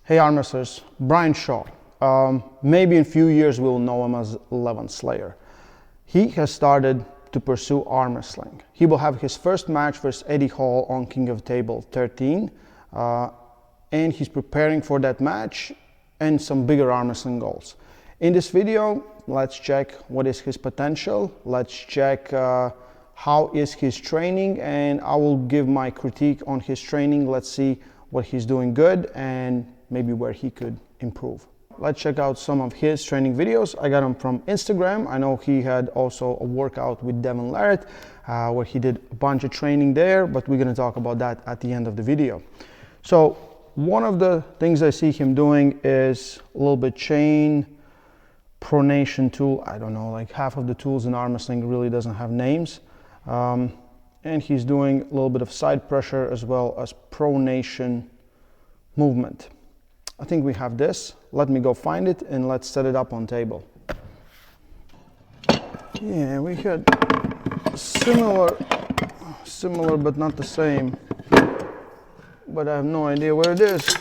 Hey arm wrestlers, Brian Shaw. Maybe in a few years we'll know him as 11 Slayer. He has started to pursue arm wrestling. He will have his first match versus Eddie Hall on King of Table 13, and he's preparing for that match and some bigger arm wrestling goals. In this video, let's check what is his potential, let's check how is his training, and I will give my critique on his training. Let's see what he's doing good and maybe where he could improve. Let's check out some of his training videos. I got him from Instagram. I know he had also a workout with Devin Larrett where he did a bunch of training there, but we're gonna talk about that at the end of the video. So one of the things I see him doing is a little bit chain pronation tool. I don't know, like half of the tools in arm wrestling really doesn't have names. And he's doing a little bit of side pressure as well as pronation movement. I think we have this. Let me go find it and let's set it up on table. Yeah, we had similar but not the same. But I have no idea where it is.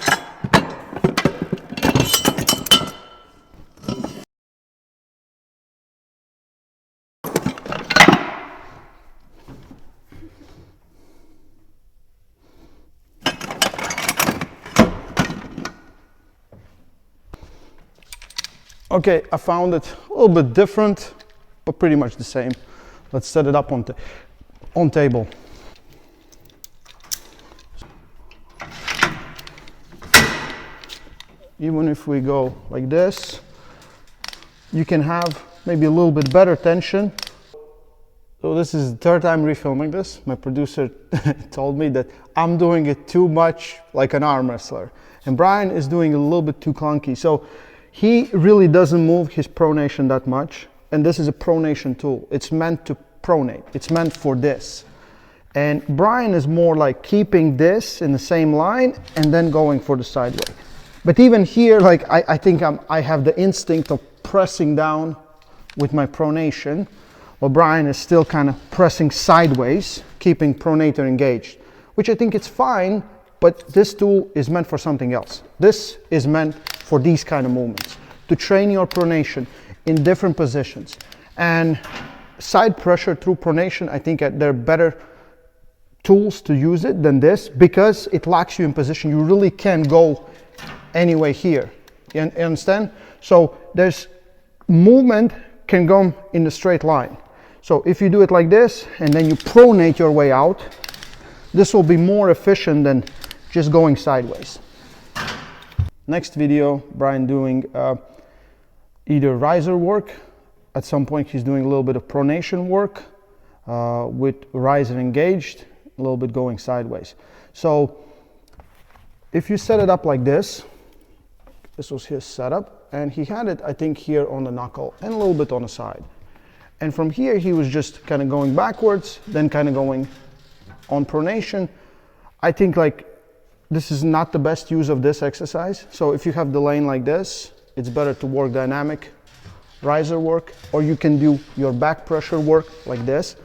Okay, I found it a little bit different, but pretty much the same. Let's set it up on table. Even if we go like this, you can have maybe a little bit better tension. So this is the third time refilming this. My producer told me that I'm doing it too much like an arm wrestler. And Brian is doing it a little bit too clunky. So he really doesn't move his pronation that much, and this is a pronation tool. It's meant to pronate. It's meant for this. And Brian is more like keeping this in the same line and then going for the sideway. But even here, like I think I have the instinct of pressing down with my pronation, while Brian is still kind of pressing sideways, keeping pronator engaged, which I think it's fine, but this tool is meant for something else. This is meant for these kind of movements, to train your pronation in different positions. And side pressure through pronation, I think there are better tools to use it than this because it locks you in position. You really can't go anyway here. You understand? So there's movement can go in a straight line. So if you do it like this and then you pronate your way out, this will be more efficient than just going sideways. Next video, Brian doing either riser work. At some point he's doing a little bit of pronation work with riser engaged, a little bit going sideways. So if you set it up like this was his setup, and he had it, I think, here on the knuckle and a little bit on the side. And from here he was just kind of going backwards, then kind of going on pronation. I think like this is not the best use of this exercise. So if you have the lane like this, it's better to work dynamic riser work, or you can do your back pressure work like this.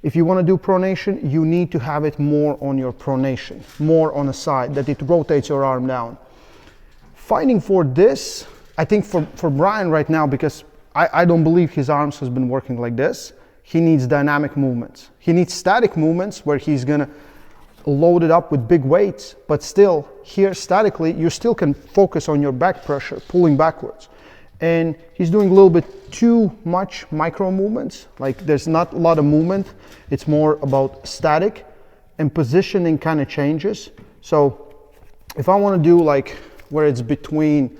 If you want to do pronation, you need to have it more on your pronation, more on the side, that it rotates your arm down. Fighting for this, I think for Brian right now, because I don't believe his arms has been working like this, he needs dynamic movements. He needs static movements where he's gonna load it up with big weights, but still here statically you still can focus on your back pressure, pulling backwards. And he's doing a little bit too much micro movements, like there's not a lot of movement, it's more about static, and positioning kind of changes. So if I want to do like where it's between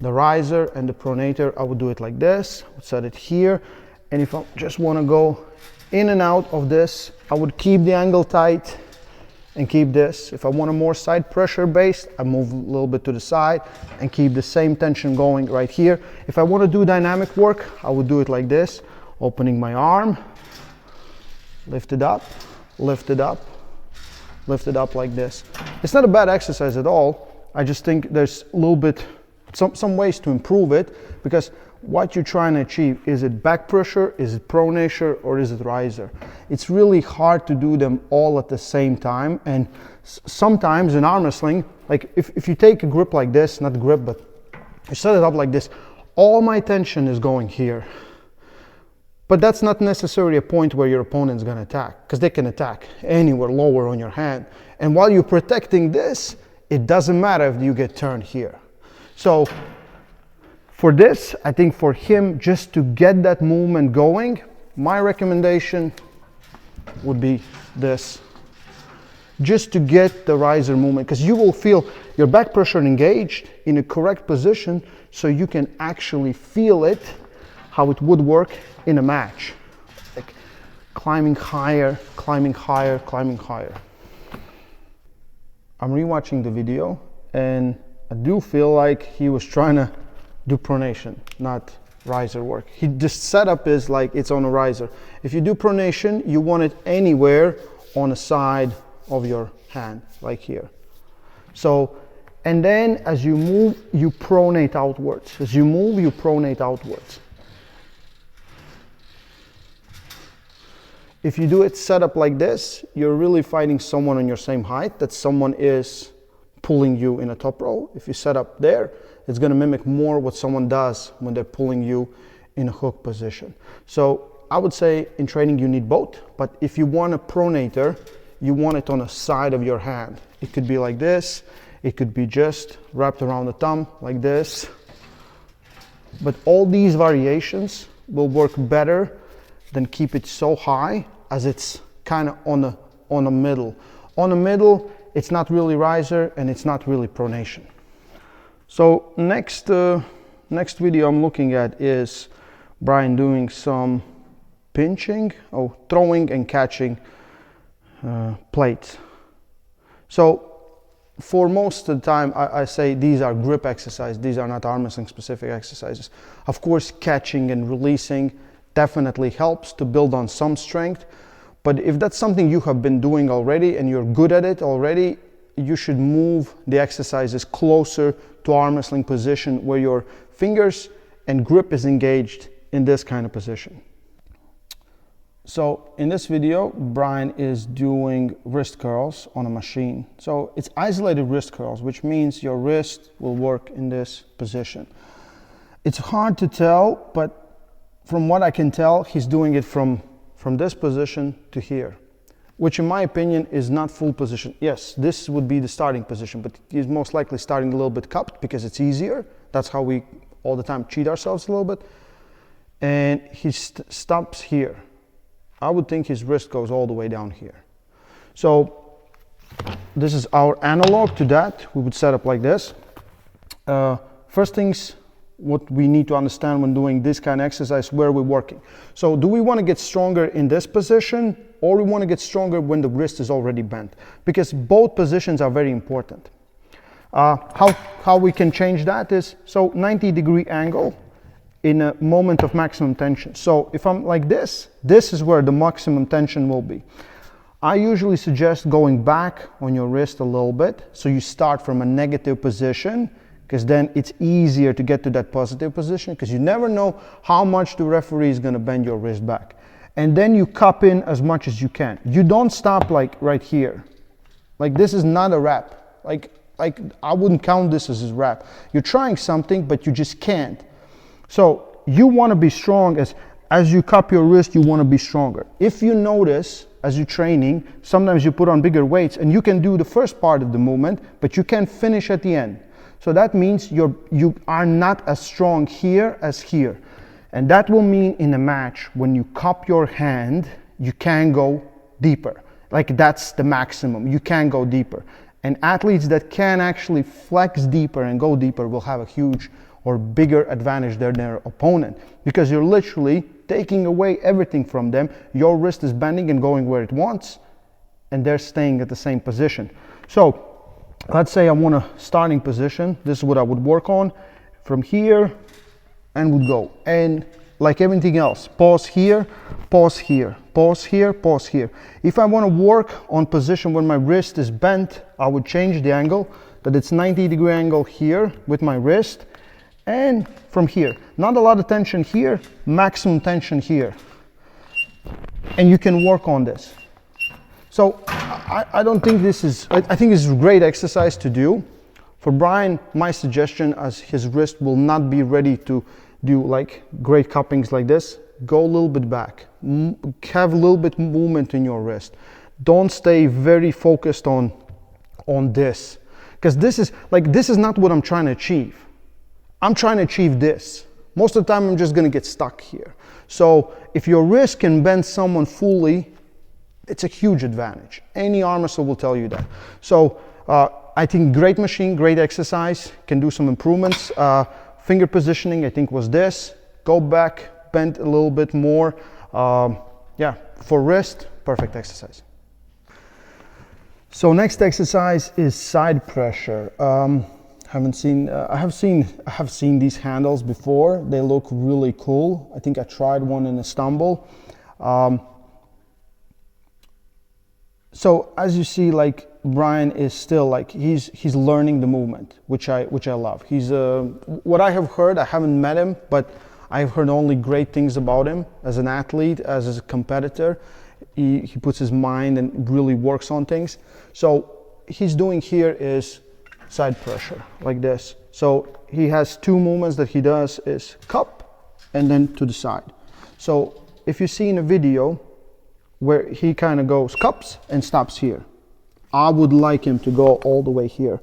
the riser and the pronator, I would do it like this, I would set it here, and if I just want to go in and out of this, I would keep the angle tight and keep this. If I want a more side pressure based, I move a little bit to the side and keep the same tension going right here. If I want to do dynamic work, I would do it like this, opening my arm, lift it up, lift it up, lift it up like this. It's not a bad exercise at all. I just think there's a little bit some ways to improve it, because what you're trying to achieve, is it back pressure, is it pronation, or is it riser? It's really hard to do them all at the same time, and sometimes in arm wrestling, like if you take a grip like this, not grip, but you set it up like this, all my tension is going here. But that's not necessarily a point where your opponent's gonna attack, because they can attack anywhere lower on your hand. And while you're protecting this, it doesn't matter if you get turned here. So for this, I think for him, just to get that movement going, my recommendation would be this. Just to get the riser movement, because you will feel your back pressure engaged in a correct position, so you can actually feel it, how it would work in a match. Like climbing higher, climbing higher, climbing higher. I'm rewatching the video, and I do feel like he was trying to do pronation, not riser work. The setup is like it's on a riser. If you do pronation, you want it anywhere on the side of your hand, like here. So, and then as you move, you pronate outwards. As you move, you pronate outwards. If you do it set up like this, you're really fighting someone on your same height, that someone is pulling you in a top row. If you set up there, it's going to mimic more what someone does when they're pulling you in a hook position. So I would say in training you need both, but if you want a pronator, you want it on the side of your hand. It could be like this, it could be just wrapped around the thumb like this. But all these variations will work better than keep it so high as it's kind of on the middle. On the middle, it's not really riser and it's not really pronation. So next video I'm looking at is Brian doing some pinching, throwing and catching plates. So for most of the time, I say these are grip exercises. These are not arm wrestling specific exercises. Of course, catching and releasing definitely helps to build on some strength. But if that's something you have been doing already and you're good at it already, you should move the exercises closer to arm wrestling position where your fingers and grip is engaged in this kind of position. So in this video, Brian is doing wrist curls on a machine. So it's isolated wrist curls, which means your wrist will work in this position. It's hard to tell, but from what I can tell, he's doing it from this position to here, which in my opinion is not full position. Yes, this would be the starting position, but he's most likely starting a little bit cupped because it's easier. That's how we all the time cheat ourselves a little bit. And he stops here. I would think his wrist goes all the way down here. So this is our analog to that. We would set up like this. First things, what we need to understand when doing this kind of exercise, where we're working. So do we want to get stronger in this position, or we want to get stronger when the wrist is already bent? Because both positions are very important. How we can change that is, so 90-degree angle in a moment of maximum tension. So if I'm like this is where the maximum tension will be. I usually suggest going back on your wrist a little bit, so you start from a negative position, because then it's easier to get to that positive position, because you never know how much the referee is going to bend your wrist back. And then you cup in as much as you can. You don't stop like right here. Like this is not a wrap. Like I wouldn't count this as a wrap. You're trying something, but you just can't. So you want to be strong. As you cup your wrist, you want to be stronger. If you notice, as you're training, sometimes you put on bigger weights and you can do the first part of the movement, but you can't finish at the end. So that means you are not as strong here as here. And that will mean in a match, when you cup your hand, you can go deeper. Like that's the maximum. You can go deeper. And athletes that can actually flex deeper and go deeper will have a huge or bigger advantage than their opponent, because you're literally taking away everything from them. Your wrist is bending and going where it wants, and they're staying at the same position. So let's say I want a starting position. This is what I would work on from here and would go. And like everything else, pause here, pause here, pause here, pause here. If I want to work on position when my wrist is bent, I would change the angle, that it's 90-degree angle here with my wrist, and from here. Not a lot of tension here, maximum tension here. And you can work on this. So I don't think this is, I think this is a great exercise to do. For Brian, my suggestion, as his wrist will not be ready to do like great cuppings like this, go a little bit back. Have a little bit movement in your wrist. Don't stay very focused on this. Because this is not what I'm trying to achieve. I'm trying to achieve this. Most of the time I'm just gonna get stuck here. So if your wrist can bend someone fully, it's a huge advantage. Any arm wrestler will tell you that. So I think great machine, great exercise, can do some improvements. Finger positioning, I think, was this. Go back, bend a little bit more. Yeah, for wrist, perfect exercise. So next exercise is side pressure. I have seen these handles before. They look really cool. I think I tried one in Istanbul. So as you see, like Brian is still like he's learning the movement, which I love. He's what I have heard. I haven't met him, but I've heard only great things about him as an athlete, as a competitor. He puts his mind and really works on things. So he's doing here is side pressure like this. So he has two movements that he does is cup and then to the side. So if you see in a video where he kind of goes cups and stops here, I would like him to go all the way here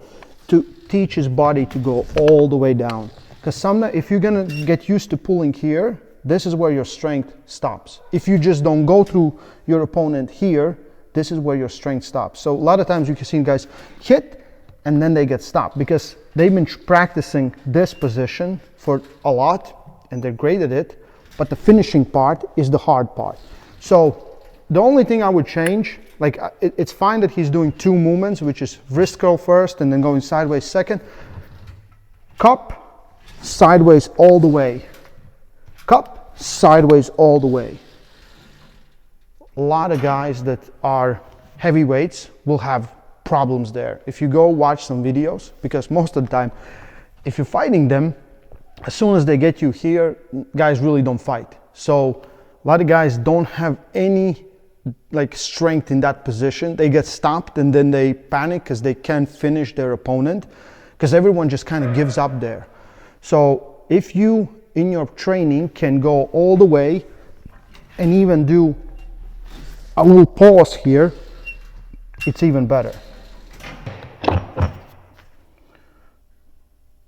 to teach his body to go all the way down. Because sometimes if you're gonna get used to pulling here, this is where your strength stops. If you just don't go through your opponent here, this is where your strength stops. So a lot of times you can see guys hit and then they get stopped because they've been practicing this position for a lot and they're great at it, but the finishing part is the hard part. So the only thing I would change, like it's fine that he's doing two movements, which is wrist curl first and then going sideways second. Cup, sideways all the way. Cup, sideways all the way. A lot of guys that are heavyweights will have problems there. If you go watch some videos, because most of the time, if you're fighting them, as soon as they get you here, guys really don't fight. So a lot of guys don't have any like strength in that position. They get stopped and then they panic because they can't finish their opponent, because everyone just kind of gives up there. So if you in your training can go all the way and even do a little pause here, it's even better.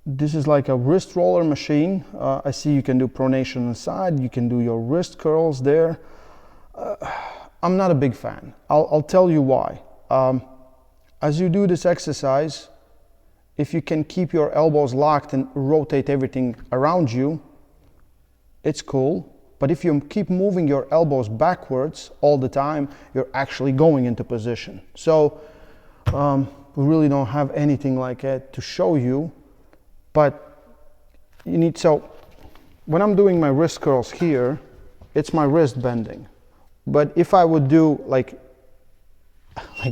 This is like a wrist roller machine. I see you can do pronation on the side, you can do your wrist curls there. I'm not a big fan. I'll tell you why. As you do this exercise, if you can keep your elbows locked and rotate everything around you, it's cool. But if you keep moving your elbows backwards all the time, you're actually going into position. So we really don't have anything like it to show you, but you need, so when I'm doing my wrist curls here, it's my wrist bending. But if I would do like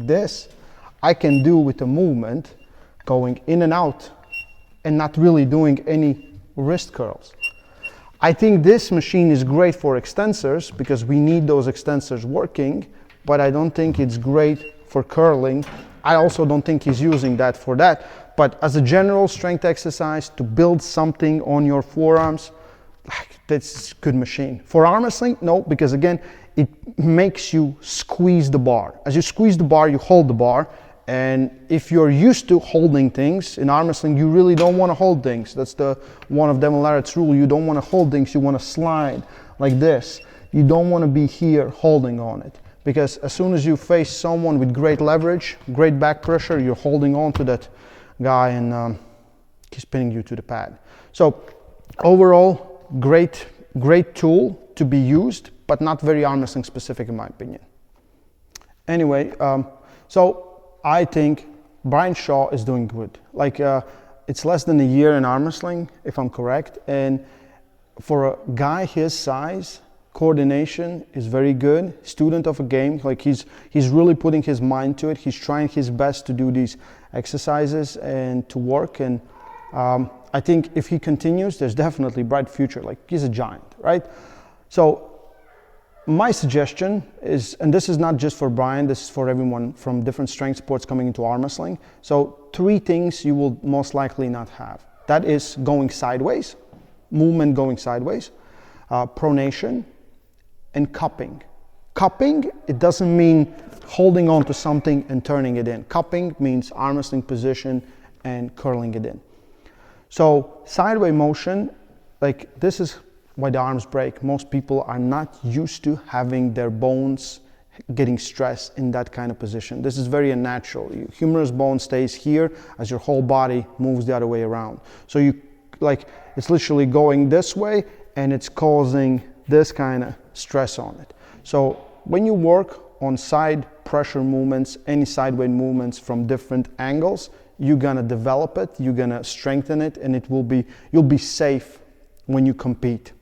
this, I can do with the movement going in and out and not really doing any wrist curls. I think this machine is great for extensors because we need those extensors working, but I don't think it's great for curling. I also don't think he's using that for that. But as a general strength exercise to build something on your forearms, that's a good machine. For arm wrestling, no, because again, it makes you squeeze the bar. As you squeeze the bar, you hold the bar. And if you're used to holding things in arm wrestling, you really don't want to hold things. That's the one of Devon Larratt's rule. You don't want to hold things. You want to slide like this. You don't want to be here holding on it, because as soon as you face someone with great leverage, great back pressure, you're holding on to that guy and he's pinning you to the pad. So overall, great tool to be used, but not very arm wrestling specific in my opinion. Anyway, so I think Brian Shaw is doing good. Like it's less than a year in arm wrestling, if I'm correct, and for a guy his size, coordination is very good. Student of a game, like he's really putting his mind to it. He's trying his best to do these exercises and to work, and I think if he continues, there's definitely bright future. Like, he's a giant, right? So my suggestion is, and this is not just for Brian, this is for everyone from different strength sports coming into arm wrestling. So 3 things you will most likely not have. That is going sideways, movement going sideways, pronation, and cupping. Cupping, it doesn't mean holding on to something and turning it in. Cupping means arm wrestling position and curling it in. So sideways motion, like, this is why the arms break. Most people are not used to having their bones getting stressed in that kind of position. This is very unnatural. Your humerus bone stays here as your whole body moves the other way around. So you, like, it's literally going this way and it's causing this kind of stress on it. So when you work on side pressure movements, any sideways movements from different angles, you're gonna develop it, you're gonna strengthen it, and it will be, you'll be safe when you compete.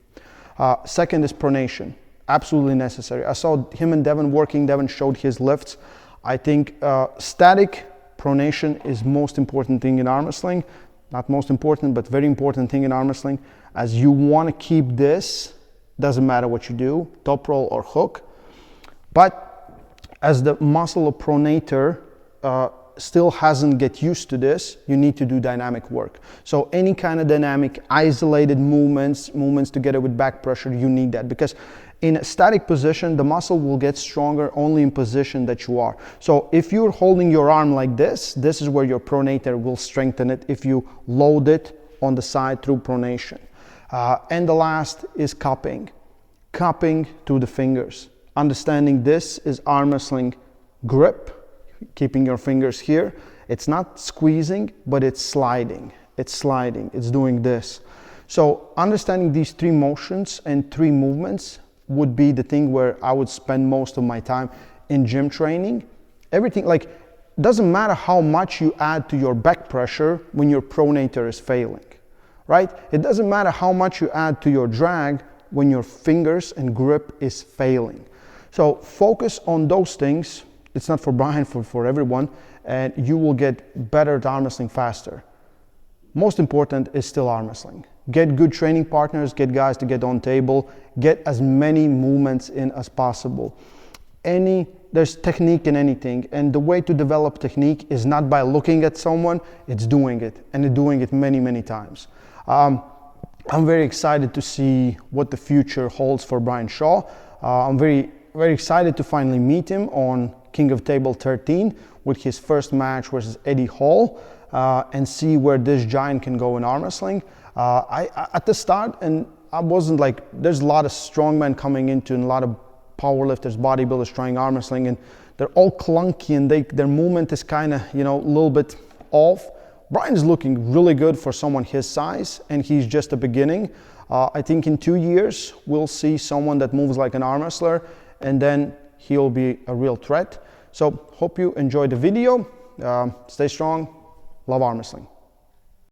Second is pronation, absolutely necessary. I saw him and Devin working. Devin showed his lifts. I think static pronation is most important thing in arm wrestling. Not most important, but very important thing in arm wrestling, as you want to keep this, doesn't matter what you do, top roll or hook. But as the muscle of pronator still hasn't get used to this, you need to do dynamic work. So any kind of dynamic, isolated movements together with back pressure, you need that, because in a static position, the muscle will get stronger only in position that you are. So if you're holding your arm like this is where your pronator will strengthen it if you load it on the side through pronation. And the last is cupping. Cupping through the fingers. Understanding this is arm wrestling grip, keeping your fingers here. It's not squeezing, but it's sliding. It's sliding, it's doing this. So understanding these 3 motions and 3 movements would be the thing where I would spend most of my time in gym training. Everything, like, doesn't matter how much you add to your back pressure when your pronator is failing, right? It doesn't matter how much you add to your drag when your fingers and grip is failing. So focus on those things. It's not for Brian, for everyone, and you will get better at arm wrestling faster. Most important is still arm wrestling. Get good training partners, get guys to get on table, get as many movements in as possible. There's technique in anything, and the way to develop technique is not by looking at someone, it's doing it, and doing it many, many times. I'm very excited to see what the future holds for Brian Shaw. I'm very, very excited to finally meet him on King of Table 13 with his first match versus Eddie Hall, and see where this giant can go in arm wrestling. At the start, and I wasn't like, there's a lot of strongmen coming into and a lot of powerlifters, bodybuilders trying arm wrestling, and they're all clunky and their movement is kind of, a little bit off. Brian's looking really good for someone his size, and he's just a beginning. I think in 2 years, we'll see someone that moves like an arm wrestler, and then he'll be a real threat. So hope you enjoyed the video. Stay strong. Love arm wrestling.